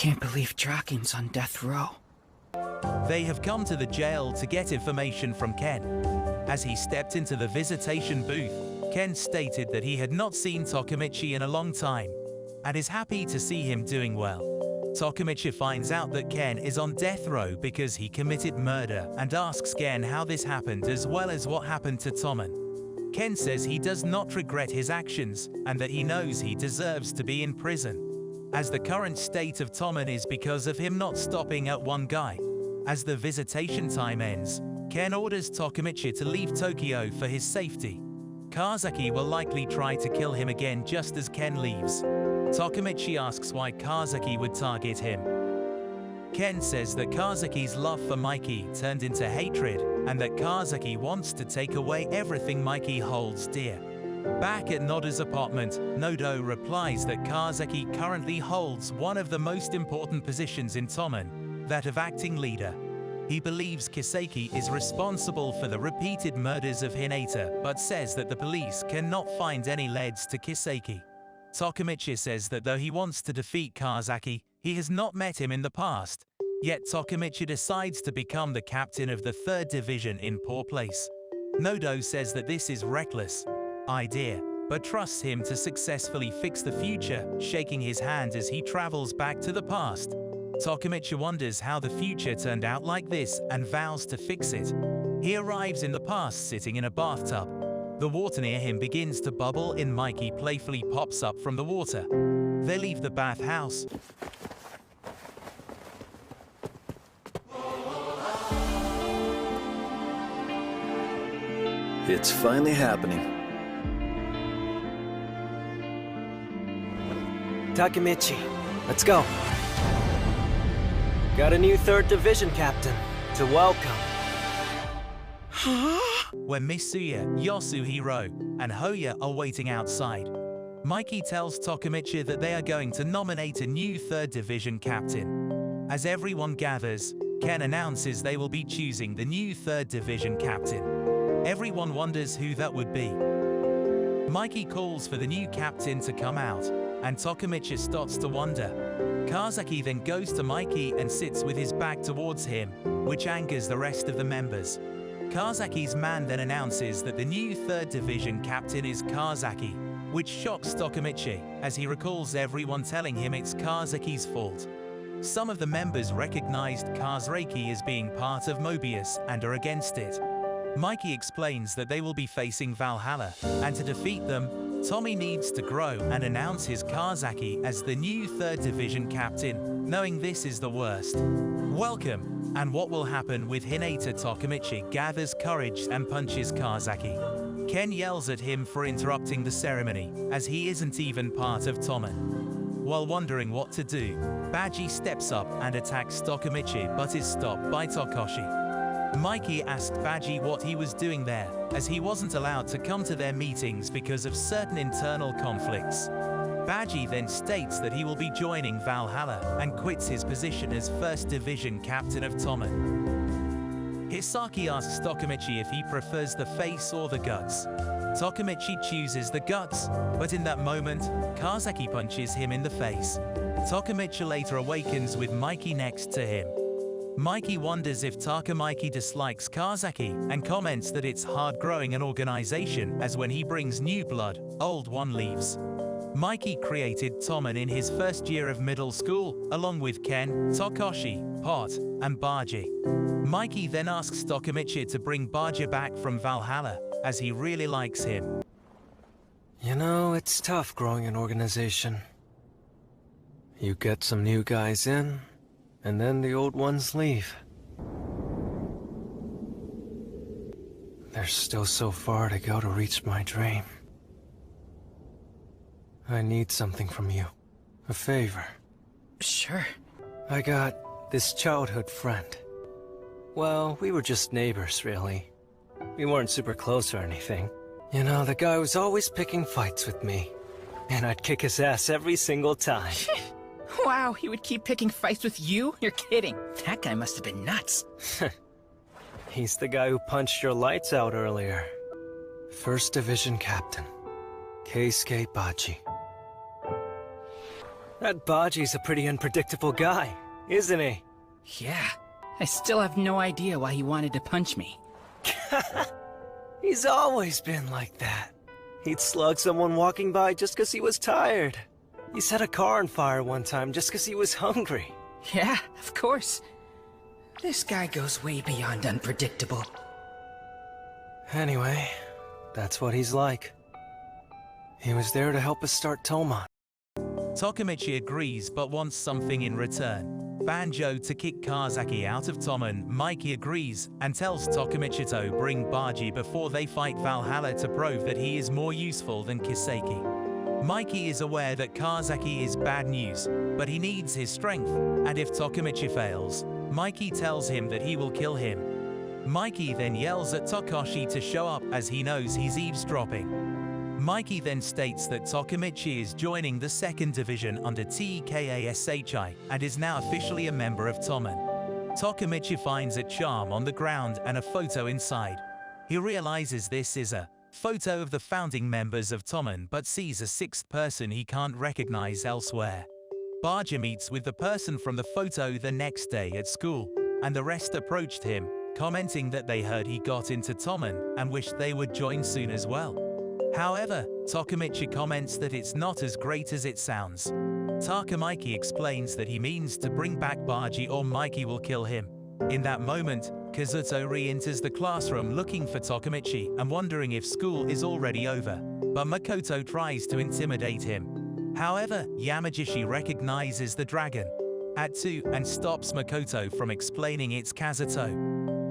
can't believe Draken's on death row. They have come to the jail to get information from Ken. As he stepped into the visitation booth, Ken stated that he had not seen Takemichi in a long time, and is happy to see him doing well. Takemichi finds out that Ken is on death row because he committed murder and asks Ken how this happened as well as what happened to Tommen. Ken says he does not regret his actions and that he knows he deserves to be in prison, as the current state of Tommen is because of him not stopping at one guy. As the visitation time ends, Ken orders Takemichi to leave Tokyo for his safety. Kazaki will likely try to kill him again just as Ken leaves. Takemichi asks why Kazaki would target him. Ken says that Kazaki's love for Mikey turned into hatred and that Kazaki wants to take away everything Mikey holds dear. Back at Noda's apartment, Nodo replies that Kazaki currently holds one of the most important positions in Tommen, that of acting leader. He believes Kisaki is responsible for the repeated murders of Hinata, but says that the police cannot find any leads to Kisaki. Takemichi says that though he wants to defeat Kazaki, he has not met him in the past. Yet Takemichi decides to become the captain of the 3rd Division in poor place. Nodo says that this is reckless idea, but trusts him to successfully fix the future, shaking his hand as he travels back to the past. Takemichi wonders how the future turned out like this and vows to fix it. He arrives in the past sitting in a bathtub. The water near him begins to bubble and Mikey playfully pops up from the water. They leave the bathhouse. It's finally happening. Takemichi, let's go. Got a new 3rd Division captain to welcome. When Misuya, Yasuhiro, and Hoya are waiting outside, Mikey tells Takemichi that they are going to nominate a new 3rd Division captain. As everyone gathers, Ken announces they will be choosing the new 3rd Division captain. Everyone wonders who that would be. Mikey calls for the new captain to come out, and Takemichi starts to wonder. Kazaki then goes to Mikey and sits with his back towards him, which angers the rest of the members. Kazaki's man then announces that the new 3rd Division captain is Kazaki, which shocks Takemichi, as he recalls everyone telling him it's Kazaki's fault. Some of the members recognized Kazaki as being part of Mobius and are against it. Mikey explains that they will be facing Valhalla, and to defeat them, Tommy needs to grow and announce his Kazaki as the new 3rd Division captain, knowing this is the worst. Welcome, and what will happen with Hinata? Takemichi gathers courage and punches Kazaki. Ken yells at him for interrupting the ceremony, as he isn't even part of Tommen. While wondering what to do, Baji steps up and attacks Takemichi but is stopped by Takashi. Mikey asked Baji what he was doing there, as he wasn't allowed to come to their meetings because of certain internal conflicts. Baji then states that he will be joining Valhalla and quits his position as 1st Division captain of Tommen. Hisaki asks Takemichi if he prefers the face or the guts. Takemichi chooses the guts, but in that moment, Kazaki punches him in the face. Takemichi later awakens with Mikey next to him. Mikey wonders if Takemichi dislikes Kazaki and comments that it's hard growing an organization, as when he brings new blood, old one leaves. Mikey created Tommen in his 1st year of middle school, along with Ken, Takashi, Pot, and Baji. Mikey then asks Takemichi to bring Baji back from Valhalla, as he really likes him. You know, it's tough growing an organization. You get some new guys in, and then the old ones leave. There's still so far to go to reach my dream. I need something from you. A favor. Sure. I got this childhood friend. Well, we were just neighbors, really. We weren't super close or anything. You know, the guy was always picking fights with me. And I'd kick his ass every single time. Wow, he would keep picking fights with you? You're kidding. That guy must have been nuts. He's the guy who punched your lights out earlier. 1st Division Captain, Keisuke Baji. That Baji's a pretty unpredictable guy, isn't he? Yeah, I still have no idea why he wanted to punch me. He's always been like that. He'd slug someone walking by just 'cause he was tired. He set a car on fire one time just 'cause he was hungry. Yeah, of course. This guy goes way beyond unpredictable. Anyway, that's what he's like. He was there to help us start Toman. Takemichi agrees but wants something in return. Banjo to kick Kisaki out of Toman. Mikey agrees and tells Takemichi to bring Baji before they fight Valhalla to prove that he is more useful than Kisaki. Mikey is aware that Kisaki is bad news, but he needs his strength, and if Takemichi fails, Mikey tells him that he will kill him. Mikey then yells at Takashi to show up as he knows he's eavesdropping. Mikey then states that Takemichi is joining the 2nd Division under Tekashi and is now officially a member of Toman. Takemichi finds a charm on the ground and a photo inside. He realizes this is a photo of the founding members of Toman but sees a 6th person he can't recognize elsewhere. Baji meets with the person from the photo the next day at school, and the rest approached him, commenting that they heard he got into Toman and wished they would join soon as well. However, Takemichi comments that it's not as great as it sounds. Takemichi explains that he means to bring back Baji or Mikey will kill him. In that moment, Kazuto re-enters the classroom looking for Takemichi and wondering if school is already over, but Makoto tries to intimidate him. However, Yamagishi recognizes the dragon at 2 and stops Makoto from explaining it's Kazuto.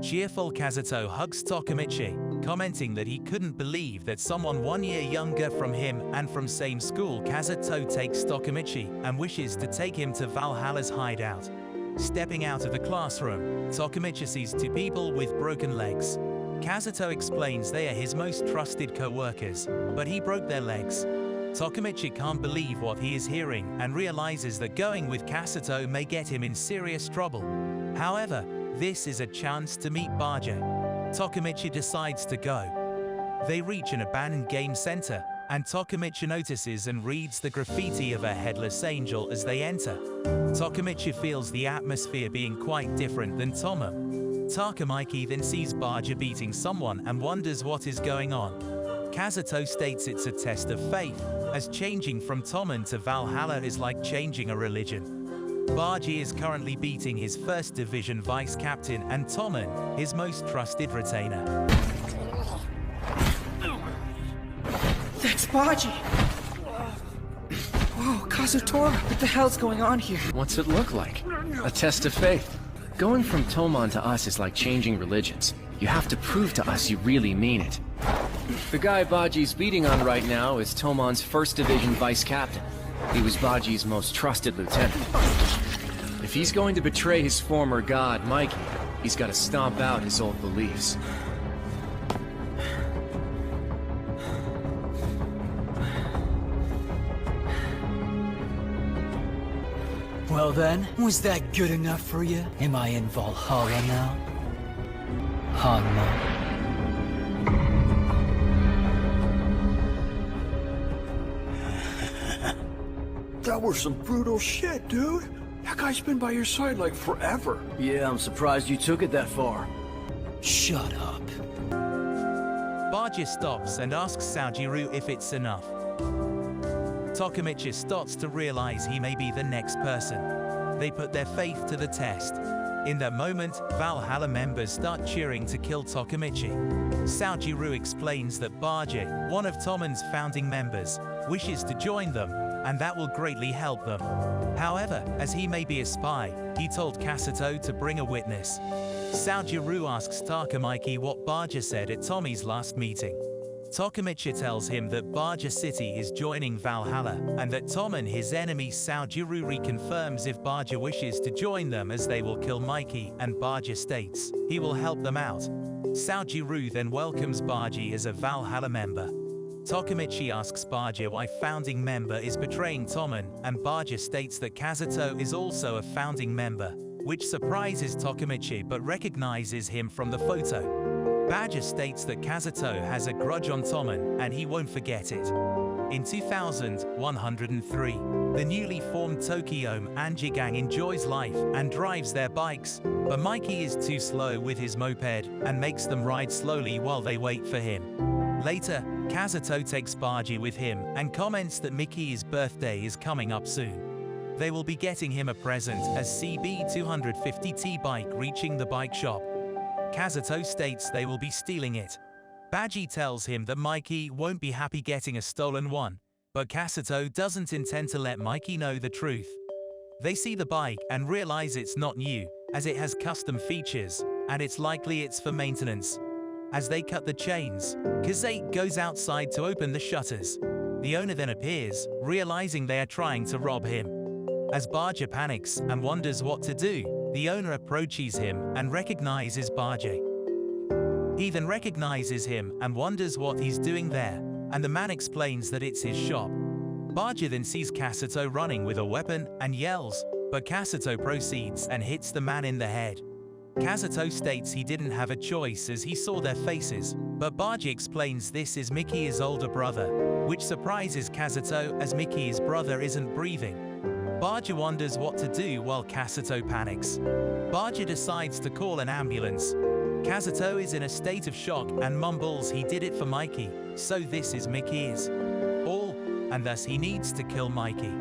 Cheerful Kazuto hugs Takemichi, commenting that he couldn't believe that someone 1 year younger from him and from same school. Kazuto takes Takemichi and wishes to take him to Valhalla's hideout. Stepping out of the classroom, Takemichi sees 2 people with broken legs. Kazuto explains they are his most trusted co-workers, but he broke their legs. Takemichi can't believe what he is hearing and realizes that going with Kazuto may get him in serious trouble. However, this is a chance to meet Baji. Takemichi decides to go. They reach an abandoned game center, and Takemichi notices and reads the graffiti of a headless angel as they enter. Takemichi feels the atmosphere being quite different than Toman. Takemichi then sees Baji beating someone and wonders what is going on. Kazuto states it's a test of faith, as changing from Toman to Valhalla is like changing a religion. Baji is currently beating his 1st Division vice captain and Toman, his most trusted retainer. That's Baji! Whoa, Kazutora, what the hell's going on here? What's it look like? A test of faith. Going from Toman to us is like changing religions. You have to prove to us you really mean it. The guy Baji's beating on right now is Toman's 1st Division vice captain. He was Baji's most trusted lieutenant. If he's going to betray his former god, Mikey, he's got to stomp out his old beliefs. Well then, was that good enough for you? Am I in Valhalla now? Hanma. That was some brutal shit, dude. That guy's been by your side like forever. Yeah, I'm surprised you took it that far. Shut up. Baji stops and asks Saojiro if it's enough. Takemichi starts to realize he may be the next person. They put their faith to the test. In that moment, Valhalla members start cheering to kill Takemichi. Saojiro explains that Baji, one of Toman's founding members, wishes to join them, and that will greatly help them. However, as he may be a spy, he told Kazuto to bring a witness. Saojiro asks Takemichi what Baji said at Tommy's last meeting. Takemichi tells him that Baji City is joining Valhalla, and that Toman, his enemy. Saojiro reconfirms if Baji wishes to join them as they will kill Mikey, and Baji states he will help them out. Saojiro then welcomes Baji as a Valhalla member. Takemichi asks Baji why founding member is betraying Toman, and Baji states that Kazuto is also a founding member, which surprises Takemichi but recognizes him from the photo. Baji states that Kazuto has a grudge on Toman and he won't forget it. In 2103, the newly formed Tokyo Manji Gang enjoys life and drives their bikes, but Mikey is too slow with his moped and makes them ride slowly while they wait for him. Later, Kazuto takes Baji with him and comments that Mickey's birthday is coming up soon. They will be getting him a present as CB250T bike reaching the bike shop. Kazuto states they will be stealing it. Baji tells him that Mikey won't be happy getting a stolen one, but Kazuto doesn't intend to let Mikey know the truth. They see the bike and realize it's not new, as it has custom features, and it's likely it's for maintenance. As they cut the chains, Kisaki goes outside to open the shutters. The owner then appears, realizing they are trying to rob him. As Baji panics and wonders what to do, the owner approaches him and recognizes Baji. He then recognizes him and wonders what he's doing there, and the man explains that it's his shop. Baji then sees Kazuto running with a weapon and yells, but Kazuto proceeds and hits the man in the head. Kazuto states he didn't have a choice as he saw their faces, but Baji explains this is Mickey's older brother, which surprises Kazuto as Mickey's brother isn't breathing. Baji wonders what to do while Kazuto panics. Baji decides to call an ambulance. Kazuto is in a state of shock and mumbles he did it for Mikey, so this is Mickey's all, and thus he needs to kill Mikey.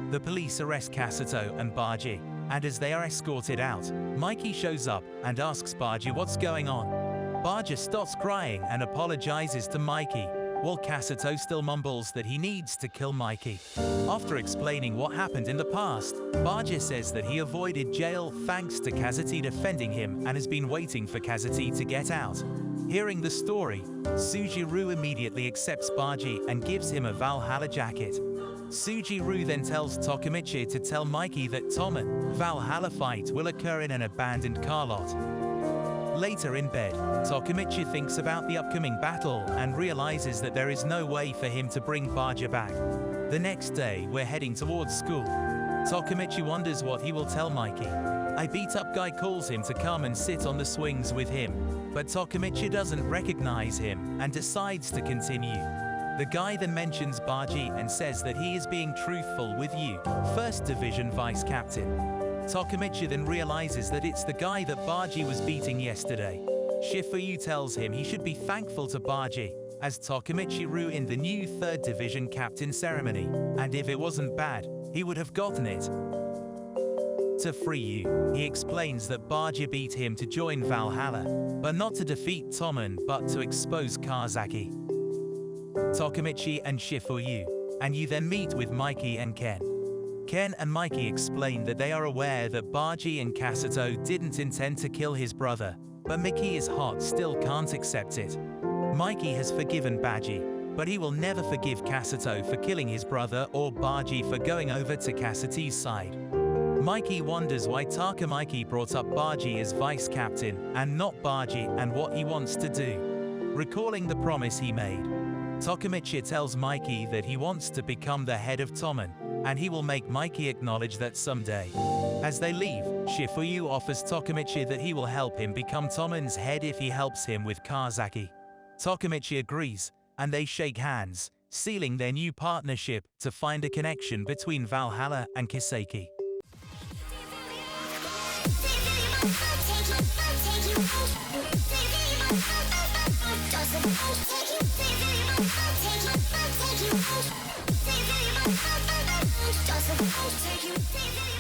The police arrest Kazuto and Baji, and as they are escorted out, Mikey shows up and asks Baji what's going on. Baji stops crying and apologizes to Mikey, while Kazuto still mumbles that he needs to kill Mikey. After explaining what happened in the past, Baji says that he avoided jail thanks to Kazuto defending him and has been waiting for Kazuto to get out. Hearing the story, Sujiro immediately accepts Baji and gives him a Valhalla jacket. Sujiro then tells Takemichi to tell Mikey that Toman Valhalla fight will occur in an abandoned car lot. Later in bed, Takemichi thinks about the upcoming battle and realizes that there is no way for him to bring Baji back. The next day, we're heading towards school. Takemichi wonders what he will tell Mikey. A beat-up guy calls him to come and sit on the swings with him, but Takemichi doesn't recognize him and decides to continue. The guy then mentions Baji and says that he is being truthful with you, 1st Division Vice Captain. Takemichi then realizes that it's the guy that Baji was beating yesterday. Shifuyu tells him he should be thankful to Baji, as Takemichi ruined the new 3rd Division Captain ceremony, and if it wasn't bad, he would have gotten it. To free you, he explains that Baji beat him to join Valhalla, but not to defeat Toman but to expose Kisaki. Takemichi and Shifuyu, and you then meet with Mikey and Ken. Ken and Mikey explain that they are aware that Baji and Kazuto didn't intend to kill his brother, but Mickey's heart still can't accept it. Mikey has forgiven Baji, but he will never forgive Kazuto for killing his brother or Baji for going over to Kazuto's side. Mikey wonders why Takemichi brought up Baji as vice captain and not Baji and what he wants to do. Recalling the promise he made, Takemichi tells Mikey that he wants to become the head of Toman, and he will make Mikey acknowledge that someday. As they leave, Shifuyu offers Takemichi that he will help him become Toman's head if he helps him with Kisaki. Takemichi agrees, and they shake hands, sealing their new partnership to find a connection between Valhalla and Kisaki. Take you